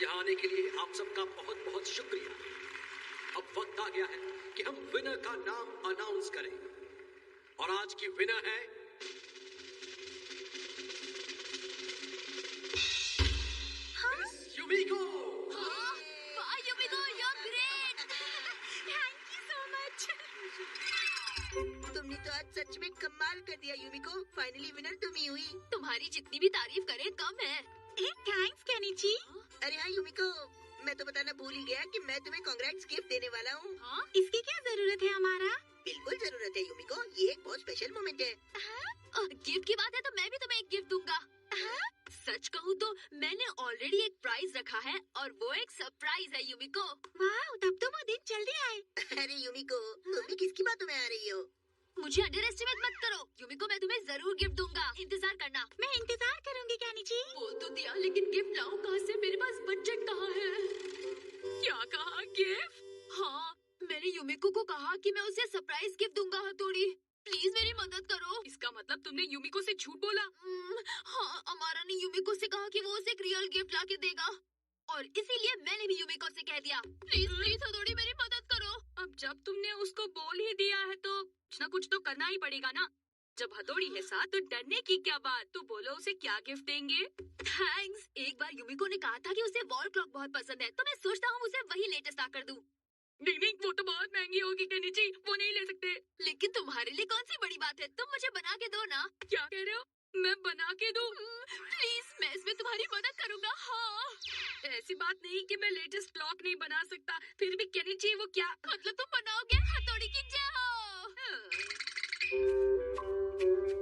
यहाँ आने के लिए आप सबका बहुत बहुत शुक्रिया। अब वक्त आ गया है कि हम विनर का नाम अनाउंस करें और आज की विनर है मिस युमिको। वाह Yumiko, you are great. Thank you so much. तुमने तो आज सच में कमाल कर दिया युमिको। फाइनली विनर तुम ही हुई। तुम्हारी जितनी भी तारीफ करे कम है। Thanks Kenichi. अरे हाँ युमिको, मैं तो बताना भूल ही गया कि मैं तुम्हें कांग्रेट्स गिफ्ट देने वाला हूँ। हाँ? इसकी क्या जरूरत है हमारा? बिल्कुल जरूरत है युमिको, ये एक बहुत स्पेशल मोमेंट है। गिफ्ट की बात है तो मैं भी तुम्हें एक गिफ्ट दूंगा। सच कहूँ तो मैंने ऑलरेडी एक प्राइज रखा है और वो एक सरप्राइज है युमिको। वाह, तब तो वो दिन जल्दी आए। अरे युमिको, तुम भी किसकी बातों में आ रही हो? मुझे अंडर एस्टिमेट मत करो युमिको, मैं तुम्हें जरूर गिफ्ट दूंगा, इंतजार करना। मैं इंतजार करूंगी केनिची। बोल तो दिया लेकिन गिफ्ट लाऊं कहाँ से, मेरे पास बजट कहाँ है। क्या कहा, गिफ्ट? हाँ, मैंने युमिको को कहा कि मैं उसे सरप्राइज गिफ्ट दूंगा। हथौड़ी प्लीज मेरी मदद करो। इसका मतलब तुमने युमिको से झूठ बोला? हाँ, अमारा ने युमिको से कहा कि वो उसे एक रियल गिफ्ट लाके देगा और इसीलिए मैंने भी युमिको से कह दिया। प्लीज प्लीज हथौड़ी मेरी मदद करो। अब जब तुमने उसको बोल ही दिया है तो कुछ ना कुछ तो करना ही पड़ेगा ना। जब हथौड़ी है साथ तो डरने की क्या बात। तो बोलो उसे क्या गिफ्ट देंगे? थैंक्स। एक बार युमिको ने कहा था कि उसे वॉल क्लॉक बहुत पसंद है तो मैं सोचता हूँ उसे वही लेटेस्ट आकर दूं। नहीं, वो तो बहुत महंगी होगी केनिची, वो नहीं ले सकते। लेकिन तुम्हारे लिए कौन सी बड़ी बात है, तुम मुझे बना के दो ना। क्या कह रहे हो? मैं बना के दूं? प्लीज, मैं इसमें तुम्हारी मदद करूंगा। हाँ, ऐसी बात नहीं कि मैं लेटेस्ट क्लॉक नहीं बना सकता। फिर भी केनिची वो क्या मतलब तुम बनाओगे? हथौड़ी की जय हो।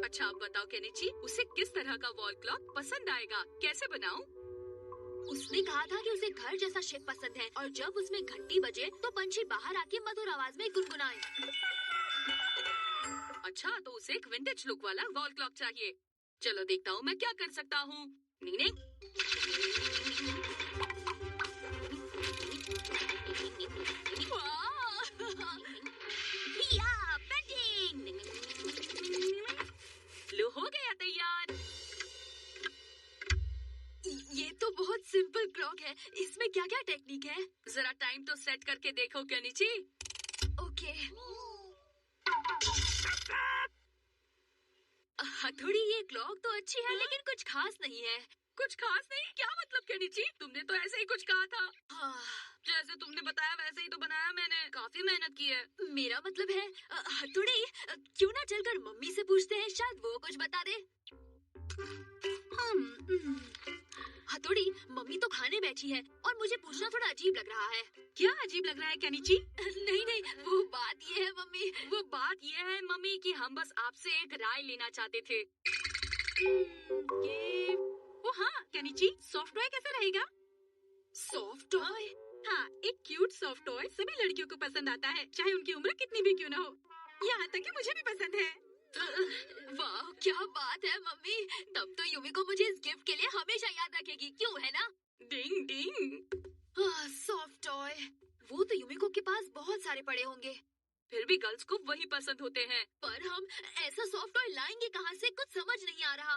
अच्छा आप बताओ केनिची, उसे किस तरह का वॉल क्लॉक पसंद आएगा? कैसे बनाऊं? उसने कहा था कि उसे घर जैसा शेप पसंद है और जब उसमें घंटी बजे तो पंछी बाहर आके मधुर आवाज में गुनगुनाए। अच्छा, तो उसे एक विंटेज लुक वाला वॉल क्लॉक चाहिए। चलो देखता हूँ मैं क्या कर सकता हूँ। नीने लो, हो गया तैयार। ये तो बहुत सिंपल क्लॉक है, इसमें क्या क्या टेक्निक है? जरा टाइम तो सेट करके देखो केनिची। ओके। हथौड़ी ये क्लॉक तो अच्छी है लेकिन कुछ खास नहीं है। कुछ खास नहीं? क्या मतलब केनिची? तुमने तो ऐसे ही कुछ कहा था। जैसे तुमने बताया वैसे ही तो बनाया मैंने। काफी मेहनत की है। मेरा मतलब है हथौड़ी क्यों ना चलकर मम्मी से पूछते हैं, शायद वो कुछ बता दे। हथौड़ी मम्मी तो खाने बैठी है और मुझे पूछना थोड़ा अजीब लग रहा है। क्या अजीब लग रहा है केनिची? नहीं, वो बात ये है मम्मी। वो बात ये है मम्मी कि हम बस आपसे एक राय लेना चाहते थे। ओ हाँ केनिची, सॉफ्ट टॉय कैसा रहेगा? Soft toy? हाँ, एक क्यूट सॉफ्ट टॉय सभी लड़कियों को पसंद आता है, चाहे उनकी उम्र कितनी भी क्यों ना हो। यहाँ तक कि मुझे भी पसंद है। वाह क्या बात है मम्मी, तब तो युमिको मुझे इस गिफ्ट के लिए हमेशा याद रखेगी, क्यों है ना? डिंग डिंग। सॉफ्ट टॉय, वो तो युमिको के पास बहुत सारे पड़े होंगे। फिर भी गर्ल्स को वही पसंद होते हैं। पर हम ऐसा सॉफ्ट टॉय लाएंगे कहाँ से, कुछ समझ नहीं आ रहा।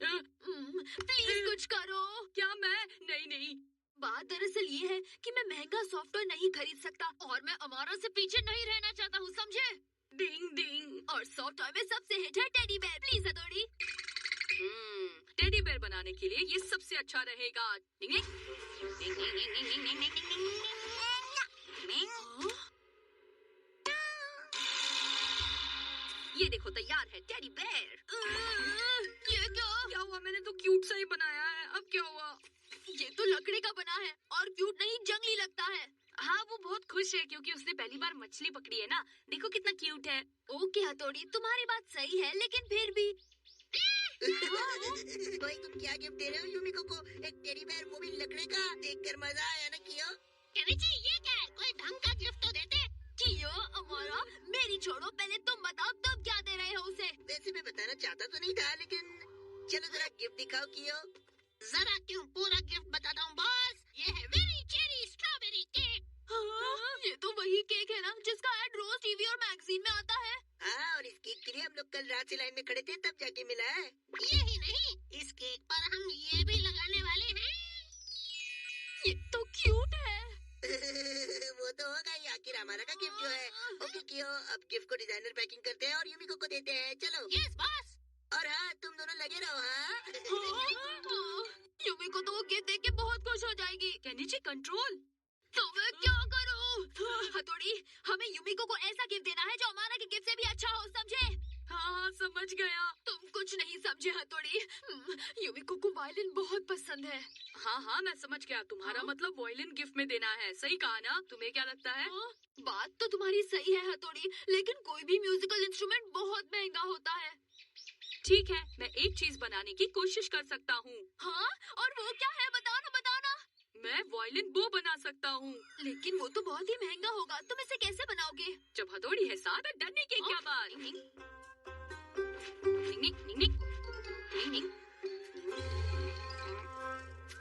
प्लीज कुछ करो। क्या मैं? नहीं। बात दरअसल ये है कि मैं महंगा सॉफ्ट टॉय नहीं खरीद सकता और मैं अमारा से पीछे नहीं रहना चाहता हूँ, समझे? डिंग डिंग। और सॉफ्ट टॉय में सबसे हिट है टेडी बेयर। प्लीज हथौड़ी। टेडी बेयर बनाने के लिए ये सबसे अच्छा रहेगा। ये देखो तैयार है टेडी बेयर। ये क्या हुआ? मैंने तो क्यूट सा ही बनाया है, अब क्या हुआ? ये तो लकड़ी का बना है और क्यूट नहीं जंगली लगता है। हाँ, वो बहुत खुश है क्योंकि उसने पहली बार मछली पकड़ी है ना। देखो कितना क्यूट है। ओके हथौड़ी, तुम्हारी बात सही है लेकिन फिर भी भाई तुम क्या गिफ्ट दे रहे हो युमिको को? एक टेडी बेयर, वो भी लकड़ी का। देखकर मजा आया ना कियो? केनिची ये क्या है? कोई ढंग का गिफ्ट तो देते। कियो अमारा, मेरी छोड़ो, पहले तुम बताओ तुम क्या दे रहे हो उसे? वैसे मैं बताना चाहता तो नहीं था लेकिन चलो जरा गिफ्ट दिखाओ कियो। जरा क्यों, पूरा गिफ्ट बताता हूँ बॉस। ये है वेरी चेरी स्ट्रॉबेरी केक। ये तो वही केक है ना जिसका ऐड रोज टीवी और मैगजीन में आता है। हाँ, और इस केक के लिए हम लोग कल रात से लाइन में खड़े थे तब जाके मिला है। यही नहीं, इस केक पर हम ये भी लगाने वाले हैं। ये तो क्यूट है। वो तो होगा ही, आखिर हमारा का गिफ्ट जो है। ओके कियो, अब गिफ्ट को डिजाइनर पैकिंग करते हैं और युमिको को देते हैं। चलो। Yes boss. और हाँ, तुम दोनों लगे रहो। हाँ। युमिको तो वो गिफ्ट देख के बहुत खुश हो जाएगी। Kenichi control. तो मैं क्या करूं? हथौड़ी, हमें युमिको को ऐसा गिफ्ट देना है जो अमारा के गिफ्ट से भी अच्छा हो, समझे? हाँ समझ गया। तुम कुछ नहीं समझे हथौड़ी। युमिको को वायलिन बहुत पसंद है। हाँ मैं समझ गया। तुम्हारा मतलब वायलिन गिफ्ट में देना है। सही कहा ना? तुम्हें क्या लगता है? बात तो तुम्हारी सही है हथौड़ी, लेकिन कोई भी म्यूजिकल इंस्ट्रूमेंट बहुत महंगा होता है। ठीक है, मैं एक चीज बनाने की कोशिश कर सकता हूँ। हाँ, और वो क्या है? बताओ ना, बताओ ना। मैं वायलिन बो बना सकता हूँ। लेकिन वो तो बहुत ही महंगा होगा, तुम इसे कैसे बनाओगे? जब हथौड़ी है साथ, डरने की क्या बात।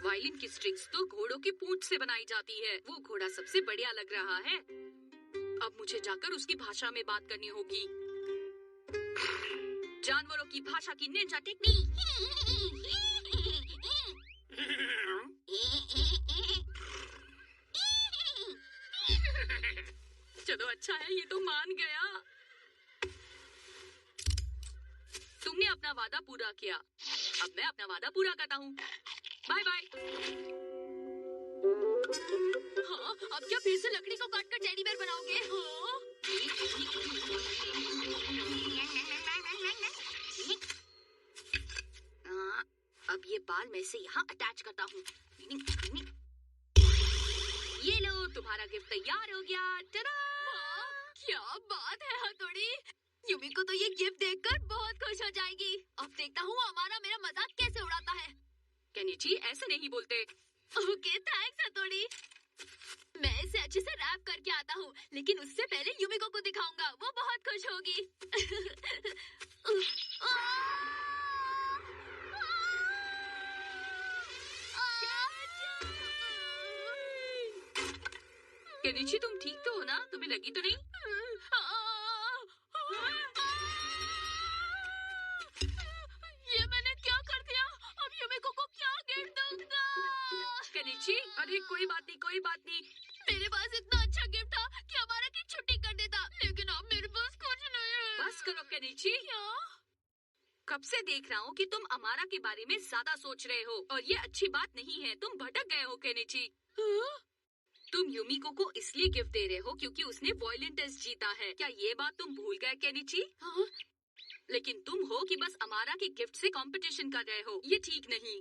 वायलिन की स्ट्रिंग्स तो घोड़ों की पूंछ से बनाई जाती है। वो घोड़ा सबसे बढ़िया लग रहा है। अब मुझे जाकर उसकी भाषा में बात करनी होगी। जानवरों की भाषा की निंजा टेक्निक। चलो अच्छा है, ये तो मान गया। तुमने अपना वादा पूरा किया, अब मैं अपना वादा पूरा करता हूँ। Bye bye. हाँ, अब क्या फिर से लकड़ी को काट कर टेडी बेयर बनाओगे? हाँ, अब ये बाल मैं इसे यहाँ अटैच करता हूँ। ये लो, तुम्हारा गिफ्ट तैयार हो गया। टडा! क्या बात है हथौड़ी, युमिको तो ये गिफ्ट देखकर बहुत खुश हो जाएगी। अब देखता हूँ हमारा मेरा मजाक कैसे उड़ाता है। केनिची ऐसे नहीं बोलते। ओके थैंक्स हथौड़ी। मैं इसे अच्छे से रैप करके आता हूँ, लेकिन उससे पहले युमिको को दिखाऊंगा, वो बहुत खुश होगी। केनिची तुम ठीक तो हो ना? तुम्हें लगी तो नहीं? ये मैंने क्या कर दिया? अब युमिको को क्या गिफ्ट दूंगा? केनिची, अरे कोई बात नहीं, कोई बात नहीं। मेरे पास इतना अच्छा गिफ्ट था कि हमारा की छुट्टी कर देता, लेकिन अब मेरे पास कुछ नहीं है। बस करो केनिची। क्या? कब से देख रहा हूँ कि तुम अमारा के बारे में ज्यादा सोच रहे हो, और ये अच्छी बात नहीं है। तुम भटक गए हो केनिची। तुम युमिको को इसलिए गिफ्ट दे रहे हो क्योंकि उसने वायलिन टेस्ट जीता है। क्या ये बात तुम भूल गए केनिची? हाँ? लेकिन तुम हो कि बस अमारा के गिफ्ट से कंपटीशन कर रहे हो। ये ठीक नहीं।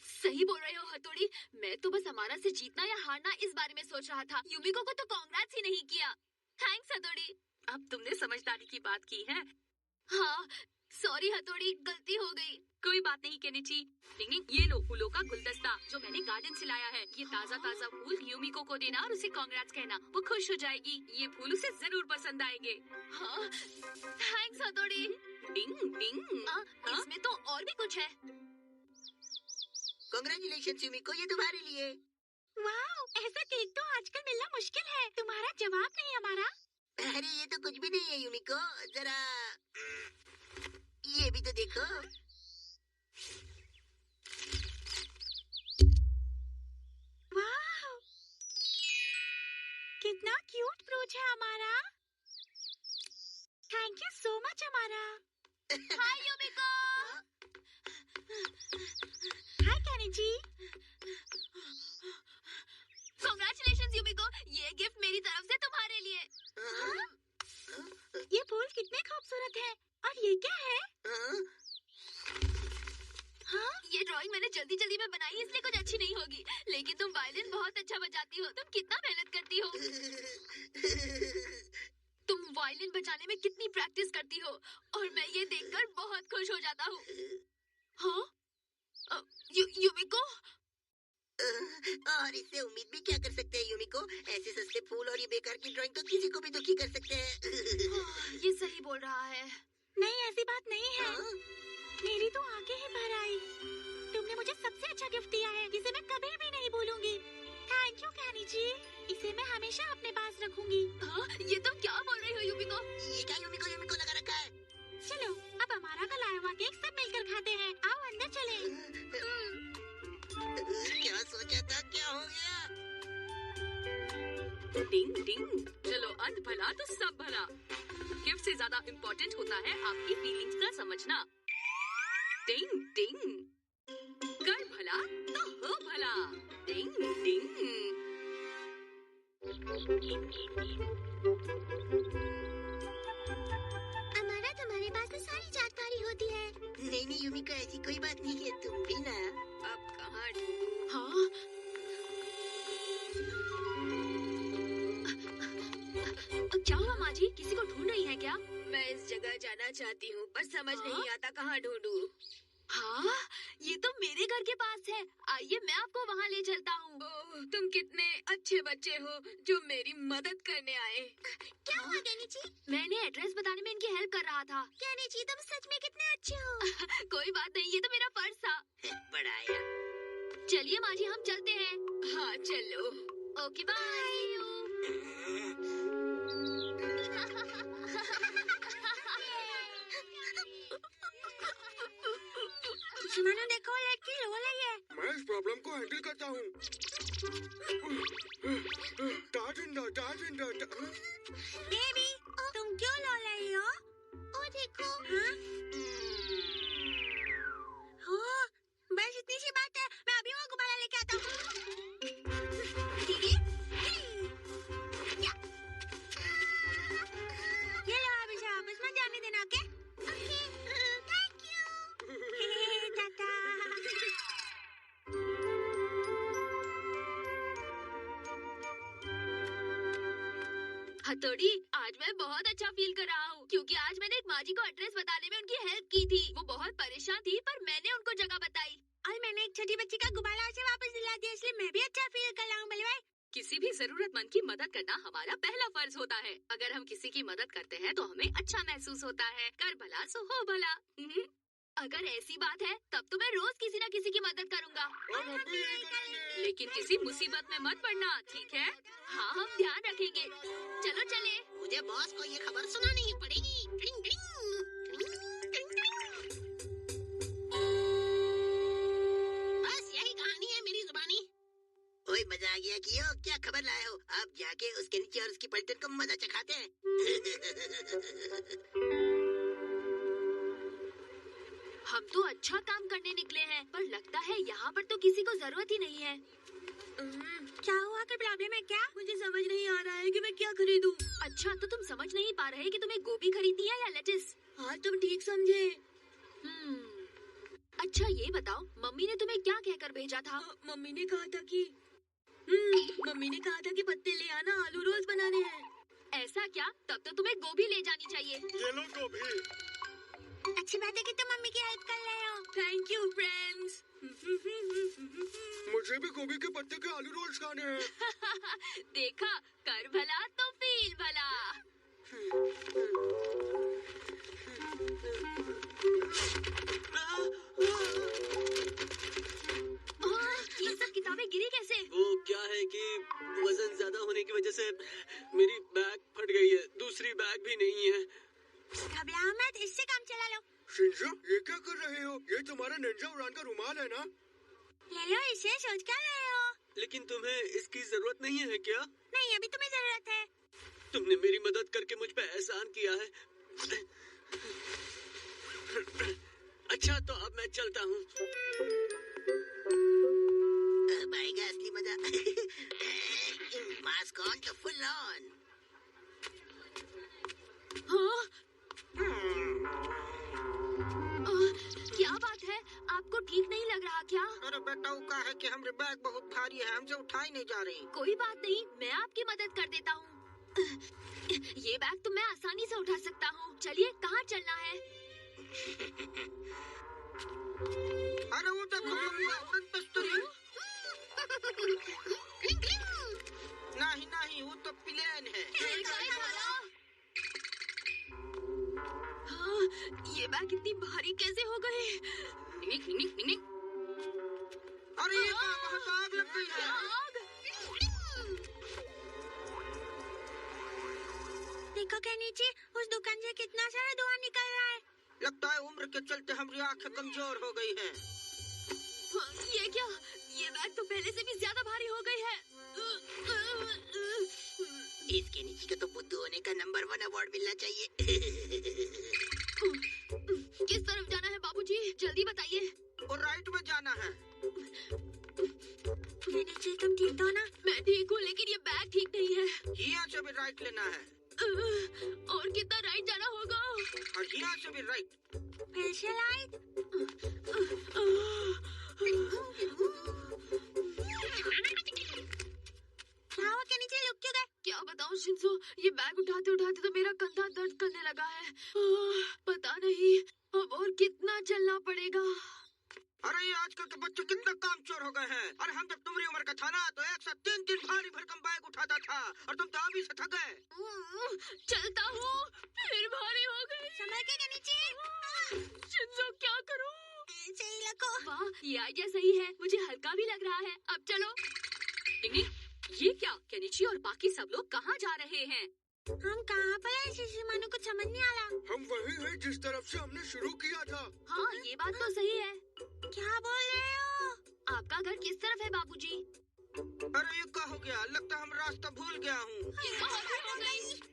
सही बोल रहे हो हथौड़ी, मैं तो बस हमारा से जीतना या हारना इस बारे में सोच रहा था। युमिको को तो कांग्रेट्स ही नहीं किया। थैंक्स हथौड़ी। अब तुमने समझदारी की बात की है। हाँ सॉरी हथौड़ी, गलती हो गई। कोई बात नहीं केनिची। ये लो फूलों का गुलदस्ता जो मैंने गार्डन से लाया है। ये ताज़ा ताज़ा फूल युमिको को देना और उसे कांग्रेट्स कहना, वो खुश हो जाएगी। ये फूल उसे जरूर पसंद आएंगे। हाँ थैंक्स हथौड़ी। डिंग डिंग। इसमें तो और भी कुछ है। कांग्रेचुलेशंस युमिको, ये तुम्हारे लिए। वाओ, ऐसा केक तो आजकल मिलना मुश्किल है। तुम्हारा जवाब नहीं हमारा। अरे ये तो कुछ भी नहीं है युमिको, जरा ये भी तो देखो। वाओ, कितना क्यूट ब्रोच है हमारा। थैंक यू सो मच हमारा। हाय युमिको। हाय केनिची। कांग्रेचुलेशंस युमिको, ये गिफ्ट मेरी तरफ से तुम्हारे लिए। ये फूल कितने खूबसूरत है। और ये क्या है? हाँ? ये ड्राइंग मैंने जल्दी जल्दी में बनाई, इसलिए कुछ अच्छी नहीं होगी। लेकिन तुम वायलिन बहुत अच्छा बजाती हो। तुम कितना मेहनत करती हो। तुम वायलिन बजाने में कितनी प्रैक्टिस करती हो, और मैं ये देखकर बहुत खुश हो जाता हूँ। हाँ? युमिको? और इससे उम्मीद भी क्या कर सकते हैं युमिको? ऐसे सस्ते फूल और ये बेकार की ड्राइंग तो किसी को भी दुखी कर सकते हैं। ये सही बोल रहा है। नहीं, ऐसी बात नहीं है। मेरी तो आंखें ही भर आई। तुमने मुझे सबसे अच्छा गिफ्ट दिया है, जिसे मैं कभी भी नहीं भूलूंगी। थैंक यू केनिची, इसे मैं हमेशा अपने पास रखूंगी। हाँ? ये तुम क्या बोल रही हो युमिको? ये क्या युमिको युमिको लगा रखा है? चलो अब हमारा का लाया हुआ केक सब मिलकर खाते हैं। आओ अंदर चले। क्या सोचा था, क्या हो गया? डिंग डिंग। चलो अंत भला तो सब भला। गिफ्ट से ज्यादा इम्पोर्टेंट होता है आपकी फीलिंग्स का समझना। डिंग डिंग। कर भला तो हो भला। डिंग डिंग। अमारा, तुम्हारे पास तो सारी जानकारी होती है। नहीं नहीं यूमिको, ऐसी कोई बात नहीं है, तुम भी ना। अब कहाँ ढूंढूं? हाँ, क्या हुआ माँ जी? किसी को ढूंढ रही हैं क्या? मैं इस जगह जाना चाहती हूँ पर समझ हाँ? नहीं आता कहाँ ढूंढूं। हाँ, ये तो मेरे घर के पास है। आइए मैं आपको वहाँ ले चलता हूँ। ओह, तुम कितने अच्छे बच्चे हो जो मेरी मदद करने आए। क्या हुआ केनिची? मैंने एड्रेस बताने में इनकी हेल्प कर रहा था। केनिची, तुम सच में कितने अच्छे हो। कोई बात नहीं, ये तो मेरा फर्ज था। बढ़ाया। चलिए माँ जी, हम चलते हैं। हाँ चलो। Okay bye. सुमनो, देखो लड़की रो रही है। मैं इस प्रॉब्लम को हैंडल करता हूँ। बेबी, तुम क्यों रो रही हो? ओ देखो। हाँ? हाँ, बस इतनी सी बात है। मैं अभी वो गुब्बारा लेके आता हूँ। दीदी, ये लो, अब इसे वापस मत जाने देना, okay? Okay, thank you. Tata. हथौड़ी, आज मैं बहुत अच्छा फील कर रहा हूँ क्योंकि आज मैंने एक माँ जी को एड्रेस बताने में उनकी हेल्प की थी। वो बहुत परेशान थी पर मैंने उनको जगह बताई। और मैंने एक छोटी बच्ची का गुब्बारा उसे वापस दिला दिया, इसलिए मैं भी अच्छा फील कर रहा हूँ। बल्ले भाई, किसी भी जरूरतमंद की मदद करना हमारा पहला फर्ज होता है। अगर हम किसी की मदद करते हैं तो हमें अच्छा महसूस होता है। कर भला सो हो भला। अगर ऐसी बात है तब तो मैं रोज किसी न किसी की मदद करूँगा। और हम भी यही करेंगे। लेकिन किसी मुसीबत में मत पड़ना, ठीक है? हाँ, हम ध्यान रखेंगे। चलो चले। मुझे बॉस को ये खबर सुनानी ही पड़ेगी। ड्रिंग, ड्रिंग, ड्रिंग, ड्रिंग। बस यही कहानी है मेरी जुबानी। ओए, मजा आ गया कियो, क्या खबर लाए हो? अब जाके उसके नीचे और उसकी पलटन को मजा चखाते हैं। हम तो अच्छा काम करने निकले हैं, पर लगता है यहाँ पर तो किसी को जरूरत ही नहीं है। क्या हुआ? कोई प्रॉब्लम है क्या? मुझे समझ नहीं आ रहा है कि मैं क्या खरीदूं। अच्छा, तो तुम समझ नहीं पा रहे कि तुम्हें गोभी खरीदनी है या लेटिस? हाँ, तुम ठीक समझे। अच्छा ये बताओ, मम्मी ने तुम्हें क्या कहकर भेजा था? मम्मी ने कहा था कि मम्मी ने कहा था कि पत्ते ले आना, आलू रोल्स बनाने हैं। ऐसा क्या? तब तो तुम्हें गोभी ले जानी चाहिए। ये लो गोभी। अच्छी बात है कि तुम मम्मी की हेल्प कर रहे हो। Thank you friends. मुझे भी गोभी के पत्ते के आलू रोल्स खाने हैं। देखा, कर भला तो फील भला। ये सब किताबें गिरी कैसे? वो क्या है कि वजन ज्यादा होने की वजह से मेरी बैग फट गई है। दूसरी बैग भी नहीं है। घबराओ मत, इससे काम चला लो। शिंजो, ये क्या कर रहे हो? ये तुम्हारा निंजा उड़ान का रुमाल है ना? ले लो इसे, सोच क्या रहे हो? लेकिन तुम्हें इसकी जरूरत नहीं है क्या? नहीं, अभी तुम्हें जरूरत है। तुमने मेरी मदद करके मुझ पे एहसान किया है। अच्छा, तो अब मैं चलता हूँ। अब आएगा असली मजा। मास्क ऑन तो फुल ऑन। हाँ? क्या बात है? आपको ठीक नहीं लग रहा क्या? अरे बेटा, वो का है कि हमारी बैग बहुत भारी है, हमसे उठाई नहीं जा रही। कोई बात नहीं, मैं आपकी मदद कर देता हूँ। ये बैग तो मैं आसानी से उठा सकता हूँ। चलिए, कहाँ चलना है? अरे वो देखो, बिस्तरी। नहीं नहीं, वो तो प्लेन है। हाँ, ये बैग इतनी भारी कैसे हो गए? निक निक निक। अरे ये वहाँ तो आग लग गई है। देखो केनिची, उस दुकान से कितना सारा धुआं निकल रहा है। लगता है उम्र के चलते हमारी आंखें कमजोर हो गई है। हाँ, ये क्या? ये बैग तो पहले से भी ज्यादा भारी हो गई है। इसके नीचे को तो बुद्धू होने का नंबर 1 अवार्ड मिलना चाहिए। किस तरफ जाना है बाबूजी? जल्दी बताइए। और राइट में जाना है। नीचे तुम ठीक हो ना? मैं ठीक हूँ, लेकिन ये बैग ठीक नहीं है। यहाँ से भी राइट लेना है। और कितना राइट जाना होगा? और यहाँ से भी राइट। फिर से राइट। क्या हुआ के नीचे लुक क्यों गए? क्या बताऊं शिंजो, ये बैग उठाते उठाते तो मेरा कंधा दर्द करने लगा है। पता नहीं अब और कितना चलना पड़ेगा। अरे ये आजकल के बच्चे कितना कामचोर हो गए हैं। अरे हम जब तुम्हारी उम्र का था ना तो एक साथ 3 भारी भरकम बैग उठाता था और तुम तो अभी से थक गए। चलता हूँ फिर भारी हो गई। संभल के नीचे। शिंजो क्या करूँ? सही लगो। वाह, ये आइडिया सही है, मुझे हल्का भी लग रहा है। अब चलो। ये क्या? केनिची और बाकी सब लोग कहाँ जा रहे हैं? हम कहाँ पर हैं? शिशिमानु को समझ नहीं आ रहा। हम वही हैं जिस तरफ से हमने शुरू किया था। हाँ, ये बात तो सही है। क्या बोल रहे हो? आपका घर किस तरफ है बाबूजी? अरे ये क्या हो गया? लगता है हम रास्ता भूल गया हूँ।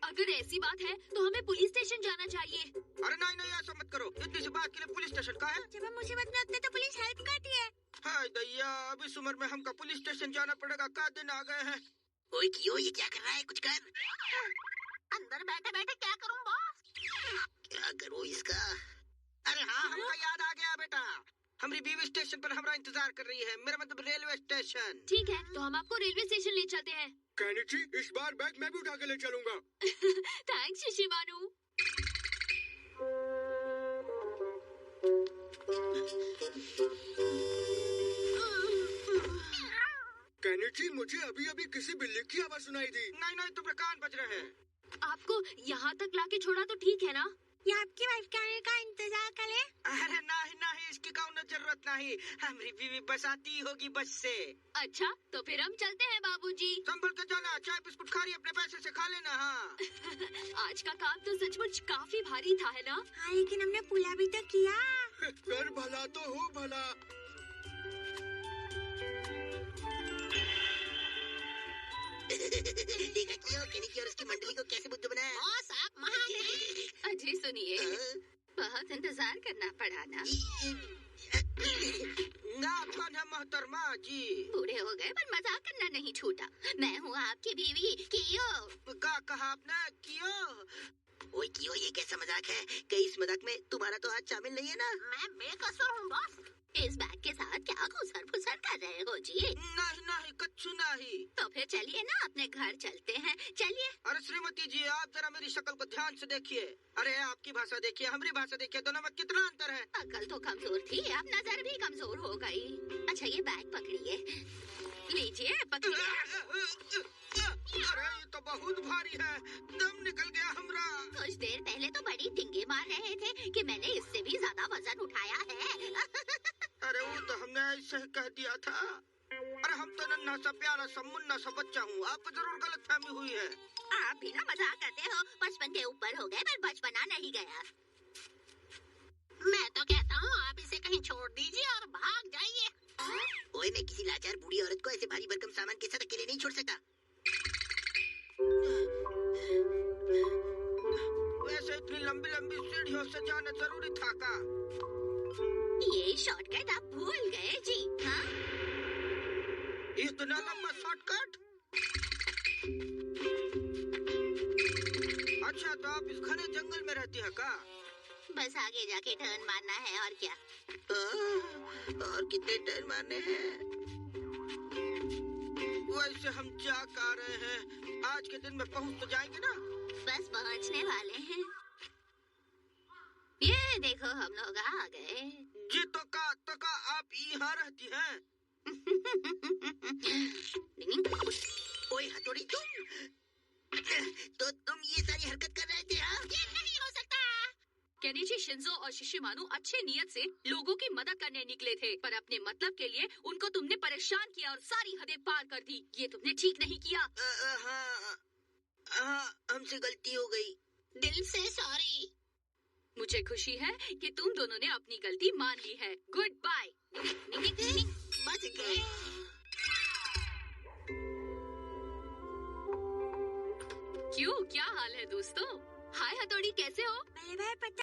अगर ऐसी बात है तो हमें पुलिस स्टेशन जाना चाहिए। अरे नहीं नहीं, ऐसा मत करो। इतनी सी बात के लिए पुलिस स्टेशन का है? जब हम मुसीबत में होते तो पुलिस हेल्प करती है। हाय दैया, अब इस उम्र में हमका पुलिस स्टेशन जाना पड़ेगा। क्या दिन आ गए हैं। ओए कियो, ये क्या कर रहा है? कुछ कर। अंदर बैठे बैठे क्या करूँ बॉस? क्या करूँ इसका? अरे हाँ, हमका याद आ गया बेटा। हमारी बीवी स्टेशन पर हमारा इंतजार कर रही है। मेरा मतलब रेलवे स्टेशन। ठीक है, तो हम आपको रेलवे स्टेशन ले चलते हैं। कैनिची, इस बार बैग मैं भी उठा के ले चलूंगा। थैंक्स शिशिमानु। कैनिची, मुझे अभी अभी किसी बिल्ली की आवाज सुनाई दी। नहीं नहीं, तुम्हारे कान बज रहे हैं। आपको यहाँ तक लाके छोड़ा तो ठीक है ना? ये आपकी वाइफ के आने का इंतजार करे? अरे नहीं नहीं, इसकी कौन जरूरत नहीं। हमारी बीवी बस आती होगी बस से। अच्छा, तो फिर हम चलते हैं बाबूजी। संभल के जाना। चाय बिस्कुट खा रही अपने पैसे से खा लेना। हाँ आज का काम तो सचमुच काफी भारी था, है ना? हाँ, लेकिन हमने पूरा भी तो किया। कर भला तो हो भला। देखा कियो, कैनिची और उसकी मंडली को कैसे बुद्धू बनाया। बॉस आप महान हैं। अजय सुनिए, बहुत इंतजार करना पड़ा ना। ना कौन है मोहतरमा जी? बूढ़े हो गए पर मजाक करना नहीं छूटा। मैं हूँ आपकी बीवी कियो। क्या कहा आपने? कियो? ओए कियो, ये कैसा मजाक है? कहीं इस मजाक में तुम्हारा तो हाथ शामिल नहीं है ना? मैं बेकसूर हूँ बॉस। इस बैग के साथ क्या घुसर फुसर कर रहे हो जी? नहीं नहीं, कच्छु नहीं। तो फिर चलिए ना, अपने घर चलते हैं। चलिए। अरे श्रीमती जी, आप जरा मेरी शक्ल को ध्यान से देखिए। अरे आपकी भाषा देखिए, हमारी भाषा देखिए, दोनों में कितना अंतर है। अकल तो कमजोर थी, अब नजर भी कमजोर हो गई। अच्छा, ये बैग पकड़िए। लीजिए, पकड़िए। अरे ये तो बहुत भारी है। दम निकल गया हमरा। कुछ देर पहले तो बड़ी टिंगे मार रहे थे कि मैंने इससे भी ज्यादा वजन उठाया है। अरे वो तो हमने ऐसे ही कह दिया था। अरे हम तो नन्हा सा प्यारा सा मुन्ना सा बच्चा हूँ। आपको जरूर गलतफहमी हुई है। आप भी ना मजाक करते हो। 55 के ऊपर हो गए पर बचपना नहीं गया। मैं तो कहता हूँ आप इसे कहीं छोड़ दीजिए और भाग जाइए। ओए, मैं किसी लाचार बूढ़ी औरत को ऐसे भारी भरकम सामान के साथ अकेले नहीं छोड़ सकता। वैसे इतनी लंबी लंबी सीढ़ियों से जाना जरूरी था का? ये शॉर्टकट आप भूल गए जी। हाँ, इतना लंबा शॉर्टकट? अच्छा, तो आप इस घने जंगल में रहती है का? बस आगे जाके टर्न मारना है और क्या। और कितने टर्न मारने हैं? वैसे हम जा कर रहे हैं। आज के दिन में पहुंच तो जाएंगे ना? बस पहुंचने वाले हैं। ये देखो, हम लोग आ गए। जी तो का आप यहाँ रहती हैं? ओए हथौड़ी, तुम ये सारी हरकत कर रहे थे? हाँ, ये नहीं हो सकता। केनिची, शिंजो और शिशिमानु अच्छे नियत से लोगों की मदद करने निकले थे, पर अपने मतलब के लिए उनको तुमने परेशान किया और सारी हदें पार कर दी। ये तुमने ठीक नहीं किया। हाँ, हमसे गलती हो गई। दिल से सॉरी। मुझे खुशी है कि तुम दोनों ने अपनी गलती मान ली है। Goodbye. बच गए। क्यों, क्या हाल है दोस्तों? हाय हथौड़ी, कैसे हो? बल्ले भाई पता